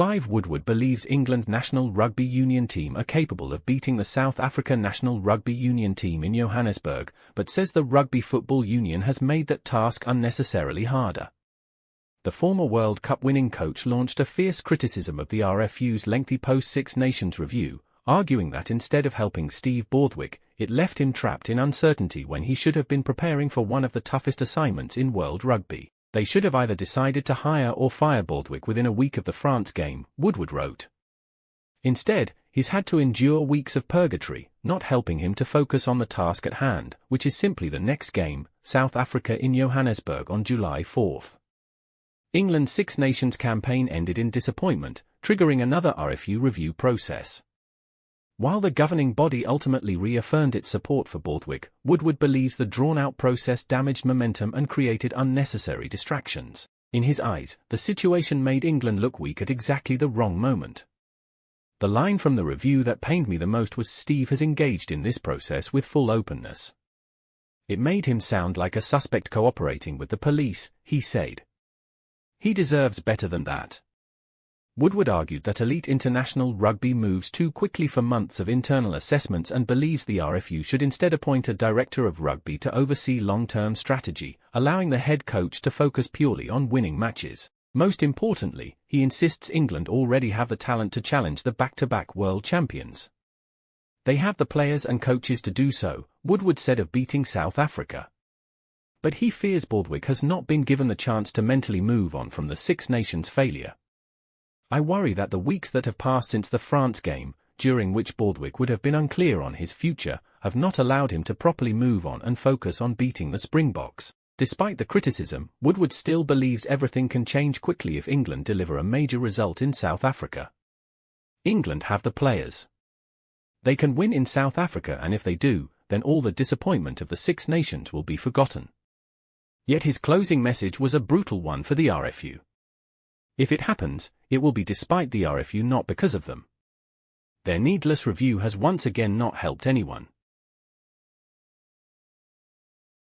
Clive Woodward believes England National Rugby Union team are capable of beating the South Africa National Rugby Union team in Johannesburg, but says the Rugby Football Union has made that task unnecessarily harder. The former World Cup winning coach launched a fierce criticism of the RFU's lengthy post-Six Nations review, arguing that instead of helping Steve Borthwick, it left him trapped in uncertainty when he should have been preparing for one of the toughest assignments in world rugby. They should have either decided to hire or fire Borthwick within a week of the France game, Woodward wrote. Instead, he's had to endure weeks of purgatory, not helping him to focus on the task at hand, which is simply the next game, South Africa in Johannesburg on July 4. England's Six Nations campaign ended in disappointment, triggering another RFU review process. While the governing body ultimately reaffirmed its support for Borthwick, Woodward believes the drawn-out process damaged momentum and created unnecessary distractions. In his eyes, the situation made England look weak at exactly the wrong moment. The line from the review that pained me the most was, "Steve has engaged in this process with full openness." It made him sound like a suspect cooperating with the police, he said. He deserves better than that. Woodward argued that elite international rugby moves too quickly for months of internal assessments and believes the RFU should instead appoint a director of rugby to oversee long-term strategy, allowing the head coach to focus purely on winning matches. Most importantly, he insists England already have the talent to challenge the back-to-back world champions. They have the players and coaches to do so, Woodward said of beating South Africa. But he fears Borthwick has not been given the chance to mentally move on from the Six Nations failure. "I worry that the weeks that have passed since the France game, during which Borthwick would have been unclear on his future, have not allowed him to properly move on and focus on beating the Springboks." Despite the criticism, Woodward still believes everything can change quickly if England deliver a major result in South Africa. England have the players. They can win in South Africa, and if they do, then all the disappointment of the Six Nations will be forgotten. Yet his closing message was a brutal one for the RFU. If it happens, it will be despite the RFU, not because of them. Their needless review has once again not helped anyone.